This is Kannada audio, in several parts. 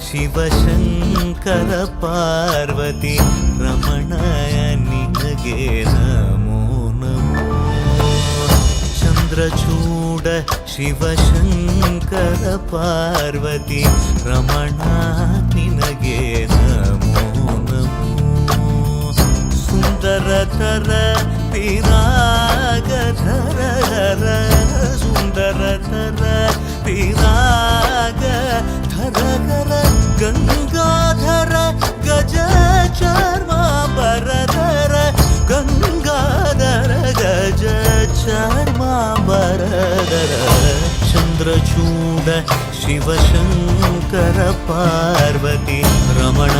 ಶಿವಶಂಕರ ಪಾರ್ವತಿ ರಮಣ ನಿನಗೆ ನಮೋ ನಮೋ. ಚಂದ್ರಚೂಡ ಶಿವಶಂಕರ ಪಾರ್ವತಿ ರಮಣ ನಿನಗೆ ನಮೋ ನಮೋ. ಸುಂದರತರ ಪಿರಾಗಧರ ಸುಂದರತರ ಪಿರಾಗ ಧರಗರ ಗಂಗಾಧರ ಗಜ ಚರ್ಮಾಂಬರಧರ ಗಂಗಾಧರ ಗಜ ಚರ್ಮಾಂಬರಧರ. ಚಂದ್ರಚೂಡ ಶಿವಶಂಕರ ಪಾರ್ವತಿ ರಮಣ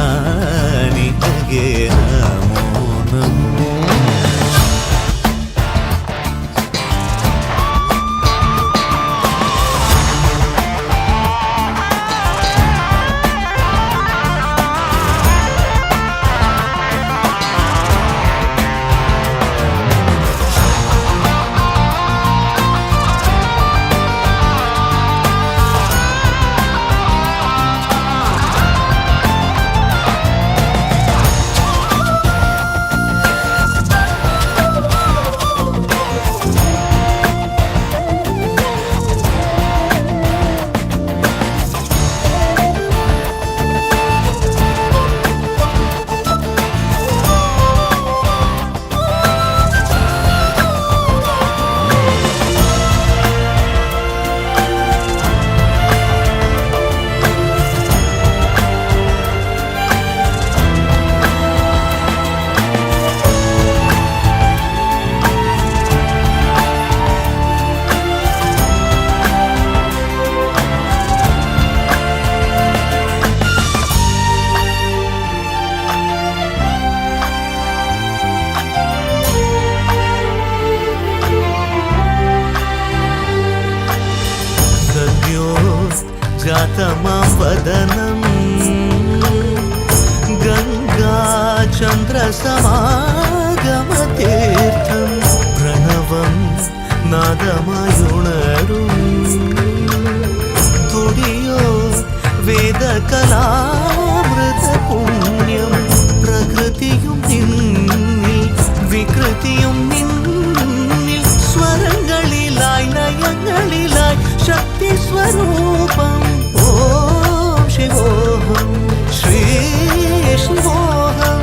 ನಿನಗೆ ನಮೋ ನಮೋ. जातमवदनं गङ्गाचन्द्रसमागमतीर्थं प्रणवं नादमयुणरुं तुडियो वेदकलामृतपुण्यं प्रकृतियुं निन्निल विकृतियुं निन्निल स्वरंगलिलाय लयंगलिलाय शक्ति स्वरूपं ओम शिवोहं श्री शिवोहं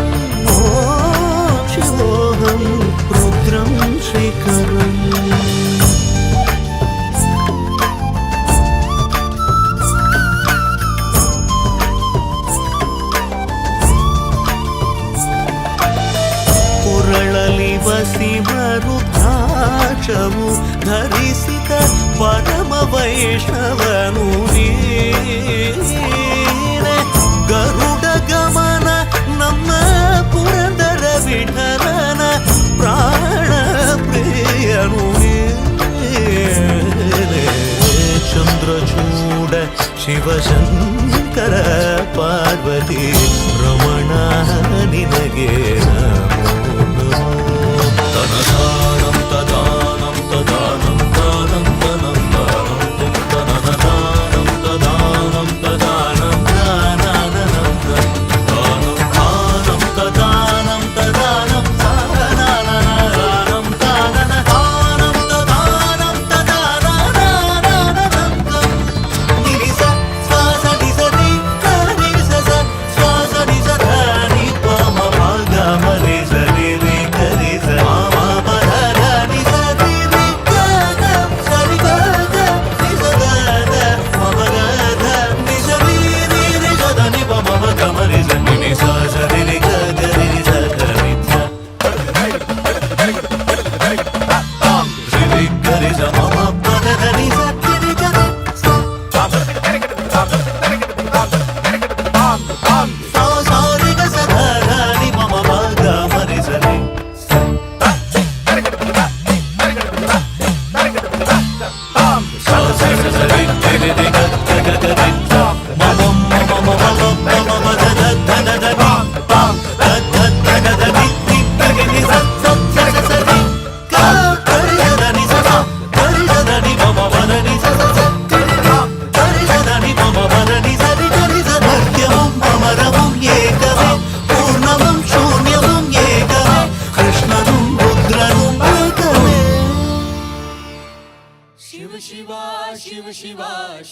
ओम शिवोहं रुद्रं श्रीकरम्. ವಸಿಮರುದ್ರಾಕ್ಷವು ಧರಿಸಿದ ಪರಮ ವೈಷ್ಣವನು ನೀನೆ. ಗರುಡ ಗಮನ ನಮ್ಮ ಪುರಂದರ ವಿಠಲನ ಪ್ರಾಣ ಪ್ರಿಯನು ನೀನೆ. ಚಂದ್ರಚೂಡ ಶಿವಶಂಕರ ಪಾರ್ವತಿ ರಮಣ ನಿನಗೆ ನಮೋ ನಮೋ. ತನದಾನಂ ತದಾನಂ ತದಾನಂ ದಾನಂ ತನಂ ದಾನಂ ತುಂ ತನದಾನಂ ತದಾನಂ ತದಾನಂ ದಾನನಂ ದಾನಂ ದಾನಂ ತದಾನಂ ತದಾನಂ ದಾನನಂ ದಾನನ ದಾನಂ ತದಾನಂ ತದಾನನಂ ನಿರಿಸ ಸ್ವಾಸ ನಿಸರಿ ಕರಿಸ ಸ್ವಾಸ ನಿಸರಿ ಪಮ ಭಾಗ ಮರಿ ಸರಿ ರಿ ಕರಿಸ ಮಾಮ ಪರ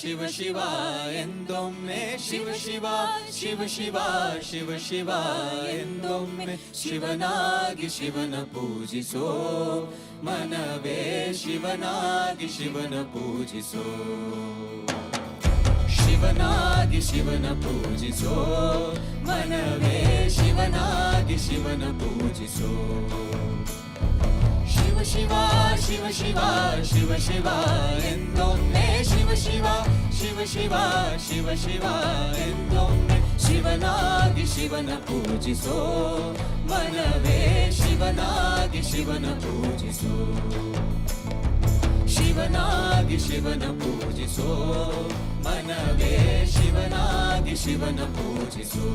ಶಿವ ಶಿವ ಎಂದೊಮ್ಮೆ ಶಿವ ಶಿವ ಶಿವ ಶಿವ ಶಿವ ಶಿವ ಎಂದೊಮ್ಮೆ ಶಿವನಾಗಿ ಶಿವನ ಪೂಜಿಸೋ ಮನವೇ ಶಿವನಾಗಿ ಶಿವನ ಪೂಜಿಸೋ ಶಿವನಾಗಿ ಶಿವನ ಪೂಜಿಸೋ ಮನವೇ ಶಿವನಾಗಿ ಶಿವನ ಪೂಜಿಸೋ ಶಿವ ಶಿವ ಶಿವ ಶಿವ ಶಿವ ಶಿವ ಎಂದೊಮ್ಮೆ ಶಿವ ಶಿವ ಶಿವ ಶಿವ ಶಿವ ಶಿವ ಎಂದೊಮ್ಮೆ ಶಿವನಾಗಿ ಶಿವನ ಪೂಜಿಸೋ ಮನವೇ ಶಿವನಾಗಿ ಶಿವನ ಪೂಜಿಸೋ ಶಿವನಾಗಿ ಶಿವನ ಪೂಜಿಸೋ ಮನವೇ ಶಿವನಾಗಿ ಶಿವನ ಪೂಜಿಸೋ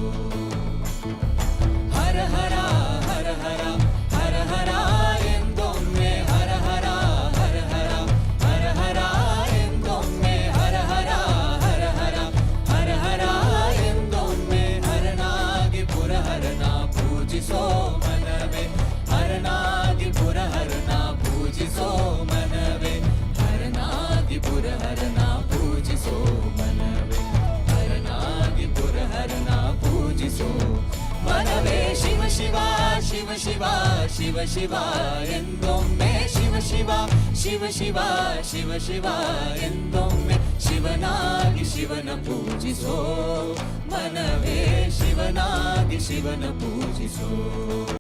ಹರ ಹರ ಹರ ಹರ ಹರ ಹರ ಎಂದೊಮ್ಮೆ ಹರ ಹರ ಹರ ಹರ ಹರ ಹರ ಎಂದೊಮ್ಮೆ ಹರ ಹರ ಹರ ಹರ ಹರ ಹರ ಎಂದೊಮ್ಮೆ ಹರನಾಗಿ ಪುರಹರನ ಪೂಜಿಸೋ ಮನವೇ ಹರನಾಗಿ ಪುರಹರನ ಪೂಜಿಸೋ ಮನವೇ ಹರನಾಗಿ ಪುರಹರನ ಪೂಜಿಸೋ ಮನವೇ ಹರನಾಗಿ ಪುರಹರನ ಪೂಜಿಸೋ ಮನವೇ ಶಿವ ಶಿವ ಶಿವ ಶಿವ ಶಿವ ಶಿವ ಎಂದೊಮ್ಮೆ ಶಿವ ಶಿವ ಶಿವ ಶಿವ ಶಿವ ಶಿವ ಎಂದೊಮ್ಮೆ ಶಿವನಾಗಿ ಶಿವನ ಪೂಜಿಸೋ ಮನವೇ ಶಿವನಾಗಿ ಶಿವನ ಪೂಜಿಸೋ